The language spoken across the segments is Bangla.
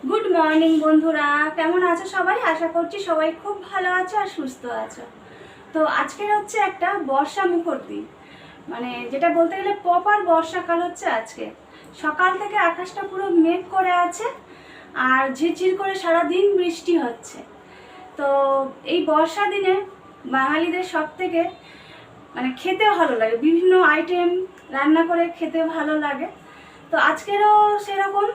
গুড মর্নিং বন্ধুরা, কেমন আছো সবাই? আশা করছি সবাই খুব ভালো আছো আর সুস্থ আছো। তো আজকের হচ্ছে একটা বর্ষা মুখর দিন, মানে যেটা বলতে গেলে প্রপার বর্ষাকাল হচ্ছে আজকে। সকাল থেকে আকাশটা পুরো মেঘ করে আছে আর ঝিরঝির করে সারাদিন বৃষ্টি হচ্ছে। তো এই বর্ষা দিনে বাঙালিদের সব থেকে মানে খেতে ভালো লাগে, বিভিন্ন আইটেম রান্না করে খেতে ভালো লাগে। তো আজকেরও সেরকম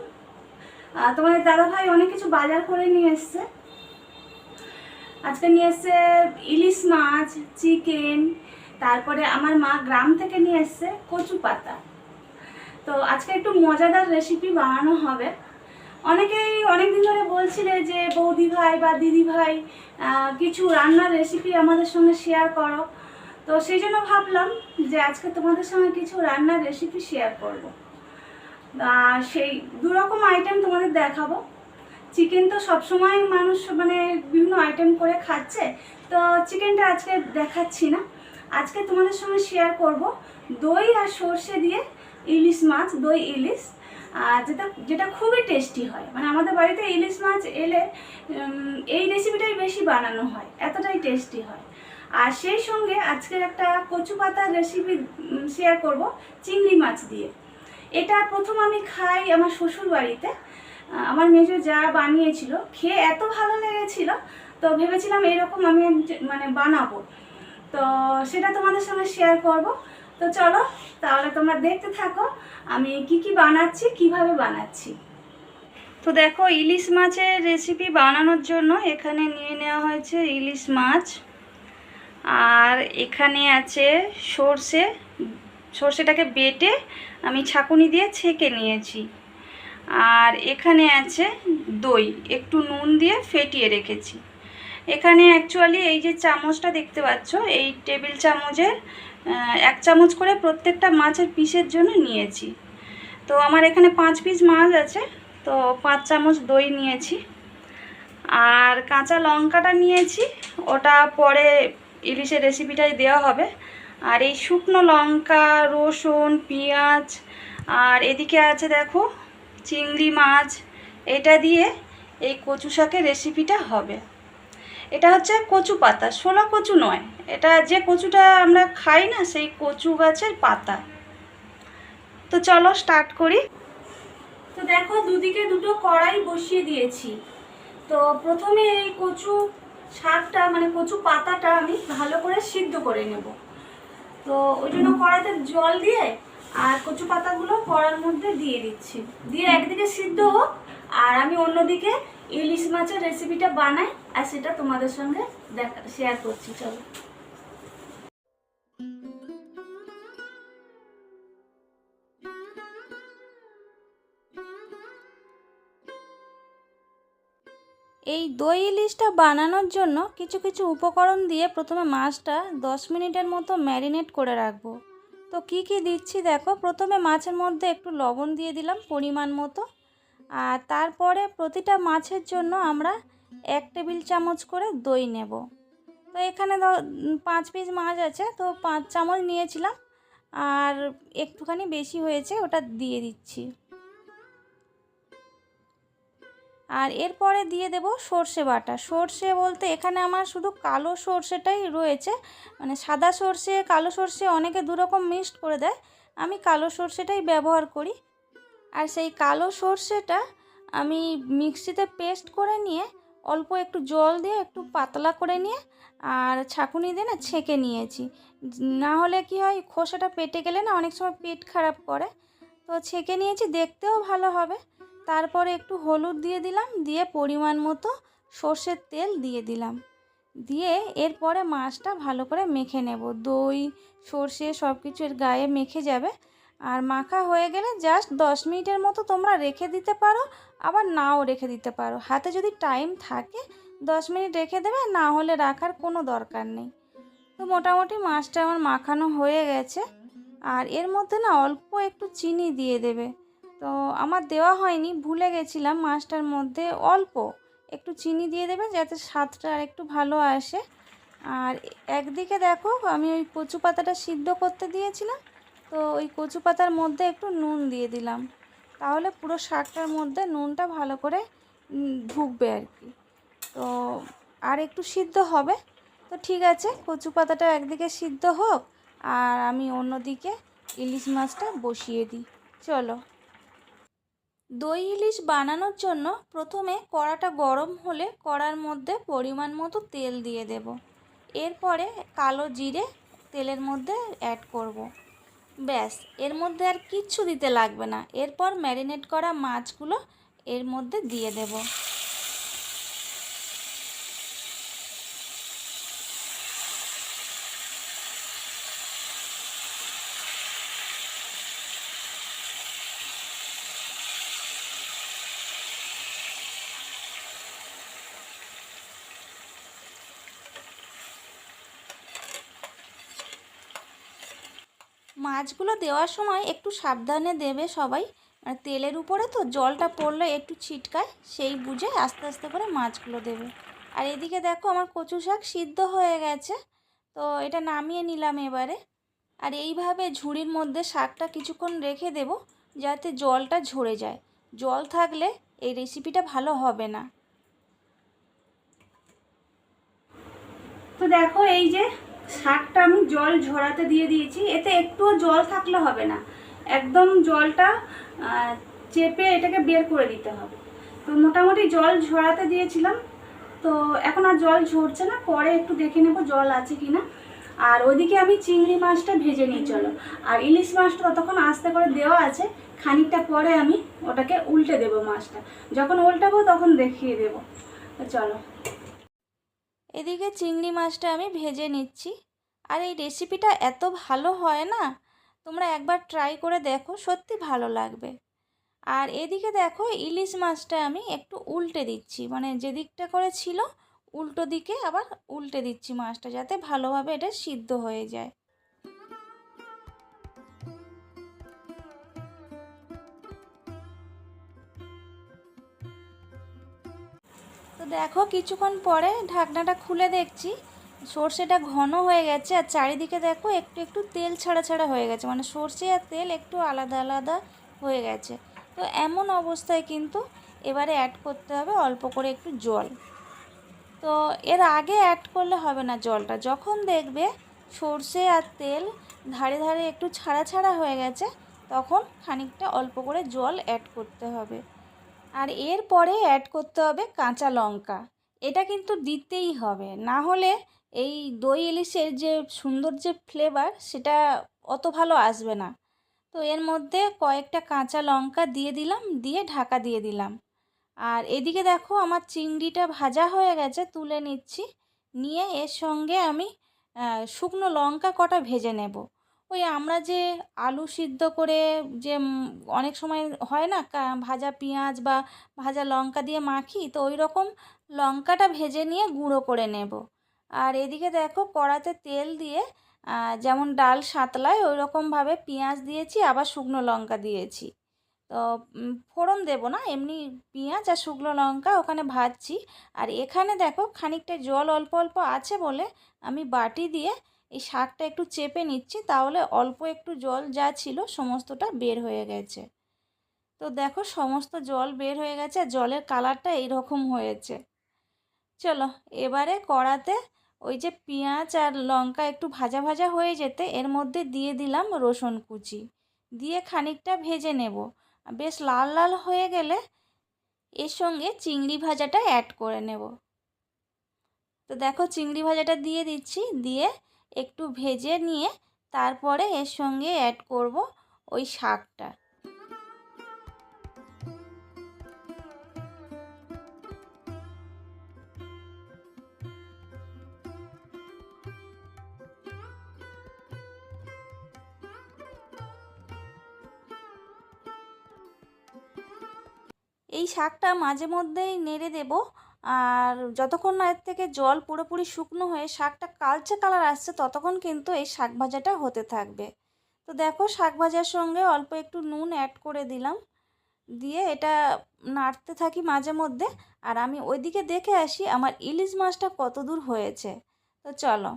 তোমাদের দাদাভাই অনেক কিছু বাজার করে নিয়ে এসছে। আজকে নিয়ে এসছে ইলিশ মাছ, চিকেন, তারপরে আমার মা গ্রাম থেকে নিয়ে এসছে কচু পাতা। তো আজকে একটু মজাদার রেসিপি বানানো হবে। অনেকেই অনেক দিন ধরে বলছিলে যে বৌদি ভাই বা দিদি ভাই কিছু রান্নার রেসিপি আমাদের সঙ্গে শেয়ার করো। তো সেই জন্য ভাবলাম যে আজকে তোমাদের সঙ্গে কিছু রান্নার রেসিপি শেয়ার করব। আর সেই দুরকম আইটেম তোমাদের দেখাবো। চিকেন তো সবসময় মানুষ মানে বিভিন্ন আইটেম করে খাচ্ছে, তো চিকেনটা আজকে দেখাচ্ছি না। আজকে তোমাদের সঙ্গে শেয়ার করব দই আর সর্ষে দিয়ে ইলিশ মাছ, দই ইলিশ, যেটা যেটা খুবই টেস্টি হয়। মানে আমাদের বাড়িতে ইলিশ মাছ এলে এই রেসিপিটাই বেশি বানানো হয়, এতটাই টেস্টি হয়। আর সেই সঙ্গে আজকের একটা কচু পাতার রেসিপি শেয়ার করব চিংড়ি মাছ দিয়ে। এটা প্রথম আমি খাই আমার শ্বশুর বাড়িতে। আমার মেজো যা বানিয়েছিল, খেয়ে এত ভালো লেগেছিল, তো ভেবেছিলাম এরকম আমি মানে বানাবো। তো সেটা তোমাদের সঙ্গে শেয়ার করব। তো চলো তাহলে তোমরা দেখতে থাকো আমি কি কি বানাচ্ছি, কিভাবে বানাচ্ছি। তো দেখো, ইলিশ মাছের রেসিপি বানানোর জন্য এখানে নিয়ে নেওয়া হয়েছে ইলিশ মাছ, আর এখানে আছে সর্ষে। সর্ষেটাকে বেটে আমি ছাঁকুনি দিয়ে ছেঁকে নিয়েছি। আর এখানে আছে দই, একটু নুন দিয়ে ফেটিয়ে রেখেছি। এখানে অ্যাকচুয়ালি এই যে চামচটা দেখতে পাচ্ছ, এই টেবিল চামচের 1 চামচ করে প্রত্যেকটা মাছের পিসের জন্য নিয়েছি। তো আমার এখানে 5 পিস মাছ আছে, তো 5 চামচ দই নিয়েছি। আর কাঁচা লঙ্কাটা নিয়েছি, ওটা পরে ইলিশের রেসিপিটাই দেওয়া হবে। আর এই শুকনো লঙ্কা, রসুন, পেঁয়াজ, আর এদিকে আছে দেখো চিংড়ি মাছ, এটা দিয়ে এই কচু শাকের রেসিপিটা হবে। এটা হচ্ছে কচু পাতা, শোলা কচু নয়, এটা যে কচুটা আমরা খাই না সেই কচু গাছের পাতা। তো চলো স্টার্ট করি। তো দেখো, দুদিকে দুটো কড়াই বসিয়ে দিয়েছি। তো প্রথমে এই কচু শাকটা মানে কচু পাতাটা আমি ভালো করে সিদ্ধ করে নেব। তো ওই জন্য কড়াইতে জল দিয়ে আর কচু পাতাগুলো কড়ার মধ্যে দিয়ে দিচ্ছি, দিয়ে একদিকে সিদ্ধ হোক আর আমি অন্যদিকে ইলিশ মাছের রেসিপিটা বানাই আর সেটা তোমাদের সঙ্গে শেয়ার করছি। চলো। এই দই ইলিশটা বানানোর জন্য কিছু কিছু উপকরণ দিয়ে প্রথমে মাছটা 10 মিনিটের মতো ম্যারিনেট করে রাখবো। তো কি কি দিচ্ছি দেখো, প্রথমে মাছের মধ্যে একটু লবণ দিয়ে দিলাম পরিমাণ মতো। আর তারপরে প্রতিটা মাছের জন্য আমরা 1 টেবিল চামচ করে দই নেব। তো এখানে 5 পিস মাছ আছে, তো 5 চামচ নিয়েছিলাম, আর একটুখানি বেশি হয়েছে, ওটা দিয়ে দিচ্ছি। আর এরপরে দিয়ে দেব সর্ষে বাটা। সর্ষে বলতে এখানে আমার শুধু কালো সর্ষেটাই রয়েছে, মানে সাদা সর্ষে কালো সর্ষে অনেকে দুরকম মিক্সড করে দেয়, আমি কালো সর্ষেটাই ব্যবহার করি। আর সেই কালো সর্ষেটা আমি মিক্সিতে পেস্ট করে নিয়ে অল্প একটু জল দিয়ে একটু পাতলা করে নিয়ে আর ছাঁকুনি দিয়ে না ছেঁকে নিয়েছি। না হলে কি হয়, খোসাটা পেটে গেলে না অনেক সময় পেট খারাপ করে। তো ছেঁকে নিয়েছি, দেখতেও ভালো হবে। তারপরে একটু হলুদ দিয়ে দিলাম, দিয়ে পরিমাণ মতো সর্ষের তেল দিয়ে দিলাম, দিয়ে এরপরে মাছটা ভালো করে মেখে নেব। দই সর্ষে সব কিছু এর গায়ে মেখে যাবে। আর মাখা হয়ে গেলে জাস্ট 10 মিনিটের মতো তোমরা রেখে দিতে পারো, আবার নাও রেখে দিতে পারো। হাতে যদি টাইম থাকে 10 মিনিট রেখে দেবে, না হলে রাখার কোনো দরকার নেই। তো মোটামুটি মাছটা আমার মাখানো হয়ে গেছে। আর এর মধ্যে না অল্প একটু চিনি দিয়ে দেবে। তো আমার দেওয়া হয়নি, ভুলে গেছিলাম, মাছটার মধ্যে অল্প একটু চিনি দিয়ে দেবে যাতে স্বাদটা আর একটু ভালো আসে। আর একদিকে দেখো আমি ওই কচু পাতাটা সিদ্ধ করতে দিয়েছিলাম, তো ওই কচু পাতার মধ্যে একটু নুন দিয়ে দিলাম, তাহলে পুরো শাকটার মধ্যে নুনটা ভালো করে ঢুকবে আর কি। তো আর একটু সিদ্ধ হবে। তো ঠিক আছে, কচু পাতাটা একদিকে সিদ্ধ হোক আর আমি অন্যদিকে ইলিশ মাছটা বসিয়ে দিই। চলো। দই ইলিশ বানানোর জন্য প্রথমে কড়াটা গরম হলে কড়ার মধ্যে পরিমাণ মতো তেল দিয়ে দেব। এরপরে কালো জিরে তেলের মধ্যে অ্যাড করব। ব্যাস, এর মধ্যে আর কিচ্ছু দিতে লাগবে না। এরপর ম্যারিনেট করা মাছগুলো এর মধ্যে দিয়ে দেব। মাছগুলো দেওয়ার সময় একটু সাবধানে দেবে সবাই, মানে তেলের উপরে তো জলটা পড়লে একটু ছিটকায়, সেই বুঝে আস্তে আস্তে করে মাছগুলো দেবে। আর এদিকে দেখো আমার কচু শাক সিদ্ধ হয়ে গেছে, তো এটা নামিয়ে নিলাম এবারে। আর এইভাবে ঝুড়ির মধ্যে শাকটা কিছুক্ষণ রেখে দেব যাতে জলটা ঝরে যায়। জল থাকলে এই রেসিপিটা ভালো হবে না। তো দেখো এই যে শাকটা আমি জল ঝরাতে দিয়ে দিয়েছি, এতে একটুও জল থাকলে হবে না, একদম জলটা চেপে এটাকে বের করে দিতে হবে। তো মোটামুটি জল ঝরাতে দিয়েছিলাম, তো এখন আর জল ঝরছে না, পরে একটু দেখে নেব জল আছে কিনা। আর ওইদিকে আমি চিংড়ি মাছটা ভেজে নিই চলো। আর ইলিশ মাছটা ততক্ষণ আস্তে করে দেওয়া আছে, খানিকটা পরে আমি ওটাকে উল্টে দেবো। মাছটা যখন উল্টাবো তখন দেখিয়ে দেবো। তো চলো। এদিকে চিংড়ি মাছটা আমি ভেজে নিচ্ছি। আর এই রেসিপিটা এত ভালো হয় না, তোমরা একবার ট্রাই করে দেখো, সত্যি ভালো লাগবে। আর এদিকে দেখো ইলিশ মাছটা আমি একটু উল্টে দিচ্ছি, মানে যেদিকটা করে ছিল উল্টো দিকে আবার উল্টে দিচ্ছি মাছটা, যাতে ভালোভাবে এটা সিদ্ধ হয়ে যায়। তো দেখো কিছুক্ষণ পরে ঢাকনাটা খুলে দেখছি সর্ষেটা ঘন হয়ে গেছে, আর চারিদিকে দেখো একটু একটু তেল ছাড়া ছাড়া হয়ে গেছে, মানে সর্ষে আর তেল একটু আলাদা আলাদা হয়ে গেছে। তো এমন অবস্থায় কিন্তু এবারে অ্যাড করতে হবে অল্প করে একটু জল। তো এর আগে অ্যাড করলে হবে না জলটা, যখন দেখবে সর্ষে আর তেল ধারে ধারে একটু ছাড়া ছাড়া হয়ে গেছে তখন খানিকটা অল্প করে জল অ্যাড করতে হবে। আর এরপরে অ্যাড করতে হবে কাঁচা লঙ্কা, এটা কিন্তু দিতেই হবে, না হলে এই দই ইলিশের যে সুন্দর যে ফ্লেভার সেটা অত ভালো আসবে না। তো এর মধ্যে কয়েকটা কাঁচা লঙ্কা দিয়ে দিলাম, দিয়ে ঢাকা দিয়ে দিলাম। আর এদিকে দেখো আমার চিংড়িটা ভাজা হয়ে গেছে, তুলে নিচ্ছি। নিয়ে এর সঙ্গে আমি শুকনো লঙ্কা কটা ভেজে নেব। ওই আমরা যে আলু সিদ্ধ করে যে অনেক সময় হয় না ভাজা পেঁয়াজ বা ভাজা লঙ্কা দিয়ে মাখি, তো ওই রকম লঙ্কাটা ভেজে নিয়ে গুঁড়ো করে নেব। আর এদিকে দেখো কড়াতে তেল দিয়ে যেমন ডাল সাঁতলায় ওই রকমভাবে পেঁয়াজ দিয়েছি, আবার শুকনো লঙ্কা দিয়েছি। তো ফোড়ন দেব না, এমনি পেঁয়াজ আর শুকনো লঙ্কা ওখানে ভাজছি। আর এখানে দেখো খানিকটা জল অল্প অল্প আছে বলে আমি বাটি দিয়ে এই শাকটা একটু চেপে নিচ্ছি, তাহলে অল্প একটু জল যা ছিল সমস্তটা বের হয়ে গেছে। তো দেখো সমস্ত জল বের হয়ে গেছে আর জলের কালারটা এইরকম হয়েছে। চলো এবারে কড়াতে ওই যে পেঁয়াজ আর লঙ্কা একটু ভাজা ভাজা হয়ে যেতে এর মধ্যে দিয়ে দিলাম রসুন কুচি, দিয়ে খানিকটা ভেজে নেব। বেশ লাল লাল হয়ে গেলে এর সঙ্গে চিংড়ি ভাজাটা অ্যাড করে নেব। তো দেখো চিংড়ি ভাজাটা দিয়ে দিচ্ছি, দিয়ে একটু ভেজে নিয়ে তারপরে এর সঙ্গে অ্যাড করব ওই শাকটা। এই শাকটা মাঝে মধ্যেই নেড়ে দেব, আর যতক্ষণ না এর থেকে জল পুরোপুরি শুকনো হয়ে শাকটা কালচে কালার আসছে ততক্ষণ কিন্তু এই শাক ভাজাটা হতে থাকবে। তো দেখো শাক ভাজার সঙ্গে অল্প একটু নুন অ্যাড করে দিলাম, দিয়ে এটা নাড়তে থাকি মাঝে মধ্যে। আর আমি ওইদিকে দেখে আসি আমার ইলিশ মাছটা কত দূর হয়েছে। তো চলো,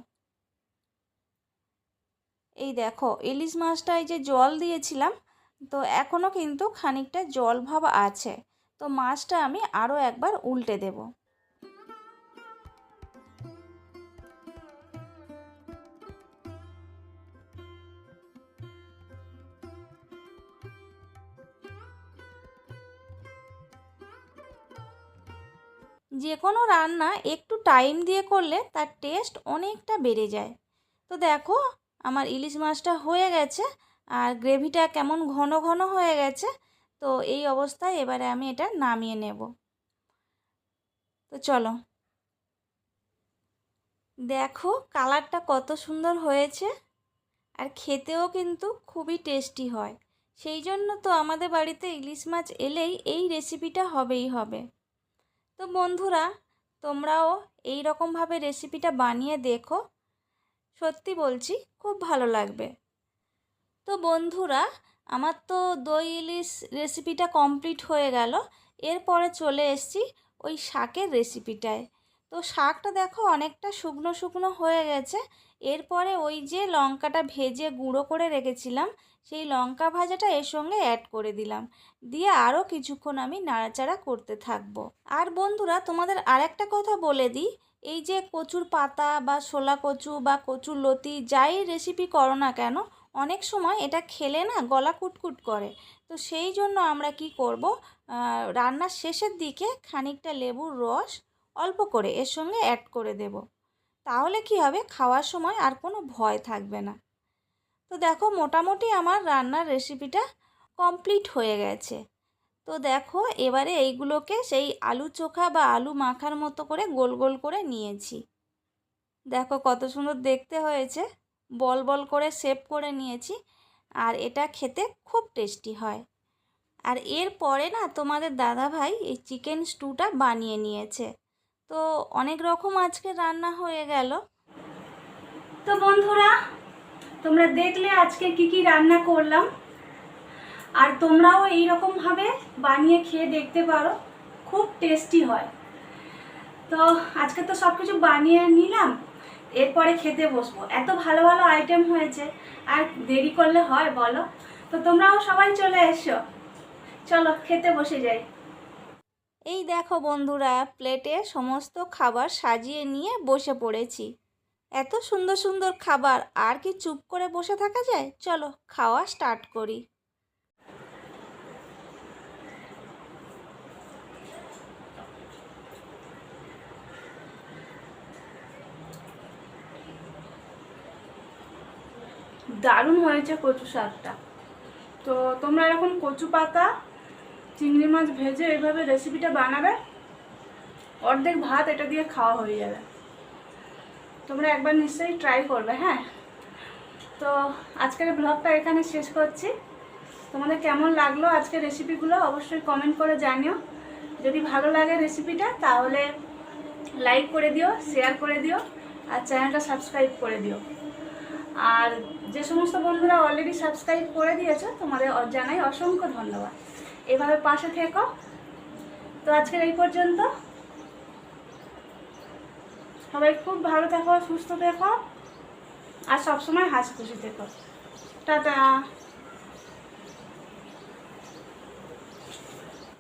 এই দেখো ইলিশ মাছটায় যে জল দিয়েছিলাম, তো এখনও কিন্তু খানিকটা জল ভাব আছে। তো মাছটা আমি আরও একবার উল্টে দেব। যে কোনো রান্না একটু টাইম দিয়ে করলে তার টেস্ট অনেকটা বেড়ে যায়। তো দেখো আমার ইলিশ মাছটা হয়ে গেছে আর গ্রেভিটা কেমন ঘন ঘন হয়ে গেছে। তো এই অবস্থায় এবারে আমি এটা নামিয়ে নেব। তো চলো, দেখো কালারটা কত সুন্দর হয়েছে আর খেতেও কিন্তু খুবই টেস্টি হয়। সেই জন্য তো আমাদের বাড়িতে ইলিশ মাছ এলেই এই রেসিপিটা হবেই হবে। তো বন্ধুরা, তোমরাও এই রকমভাবে রেসিপিটা বানিয়ে দেখো, সত্যি বলছি খুব ভালো লাগবে। তো বন্ধুরা, আমার তো দই ইলিশ রেসিপিটা কমপ্লিট হয়ে গেল। এরপরে চলে এসেছি ওই শাকের রেসিপিটায়। তো শাকটা দেখো অনেকটা শুকনো শুকনো হয়ে গেছে। এরপরে ওই যে লঙ্কাটা ভেজে গুঁড়ো করে রেখেছিলাম, সেই লঙ্কা ভাজাটা এর সঙ্গে অ্যাড করে দিলাম, দিয়ে আরও কিছুক্ষণ আমি নাড়াচাড়া করতে থাকবো। আর বন্ধুরা, তোমাদের আরেকটা কথা বলে দিই, এই যে কচুর পাতা বা শোলা কচু বা কচুর লতি যাই রেসিপি করো না কেন, অনেক সময় এটা খেলে না গলা কুটকুট করে। তো সেই জন্য আমরা কি করব, রান্নার শেষের দিকে খানিকটা লেবুর রস অল্প করে এর সঙ্গে অ্যাড করে দেব। তাহলে কি হবে, খাওয়ার সময় আর কোনো ভয় থাকবে না। তো দেখো মোটামুটি আমার রান্নার রেসিপিটা কমপ্লিট হয়ে গেছে। তো দেখো এবারে এইগুলোকে সেই আলু চোখা বা আলু মাখার মতো করে গোল গোল করে নিয়েছি। দেখো কত সুন্দর দেখতে হয়েছে, বল বল করে শেপ করে নিয়েছি। আর এটা খেতে খুব টেস্টি হয়। আর এরপরে না তোমাদের দাদাভাই এই চিকেন স্টুটা বানিয়ে নিয়েছে। তো অনেক রকম আজকে রান্না হয়ে গেল। তো বন্ধুরা, তোমরা দেখলে আজকে কি কি রান্না করলাম, আর তোমরাও এইরকমভাবে বানিয়ে খেয়ে দেখতে পারো, খুব টেস্টি হয়। তো আজকে তো সব কিছু বানিয়ে নিলাম, এরপরে খেতে বসবো। এত ভালো ভালো আইটেম হয়েছে, আর দেরি করলে হয় বলো? তো তোমরাও সবাই চলে এসো, চলো খেতে বসে যাই। এই দেখো বন্ধুরা, প্লেটে সমস্ত খাবার সাজিয়ে নিয়ে বসে পড়েছি। এত সুন্দর সুন্দর খাবার, আর কি চুপ করে বসে থাকা যায়? চলো খাওয়া স্টার্ট করি। দারুণ হয়েছে কচু শাকটা। তো তোমরা এরকম কচু পাতা চিংড়ি মাছ ভেজে এইভাবে রেসিপিটা বানাবে, অর্ধেক ভাত এটা দিয়ে খাওয়া হয়ে যাবে। তোমরা একবার নিশ্চয়ই ট্রাই করবে। হ্যাঁ, তো আজকের ব্লগটা এখানে শেষ করছি। তোমাদের কেমন লাগলো আজকের রেসিপিগুলো অবশ্যই কমেন্ট করে জানিও। যদি ভালো লাগে রেসিপিটা তাহলে লাইক করে দিও, শেয়ার করে দিও, আর চ্যানেলটা সাবস্ক্রাইব করে দিও। আর যে সমস্ত বন্ধুরা অলরেডি সাবস্ক্রাইব করে দিয়েছো, তোমাদের জানাই অসংখ্য ধন্যবাদ। এভাবে পাশে থেকো। তো আজকের এই পর্যন্ত। সবাই খুব ভালো থেকো, সুস্থ থেকো, আর সবসময় হাসি খুশি থেকো। টাটা।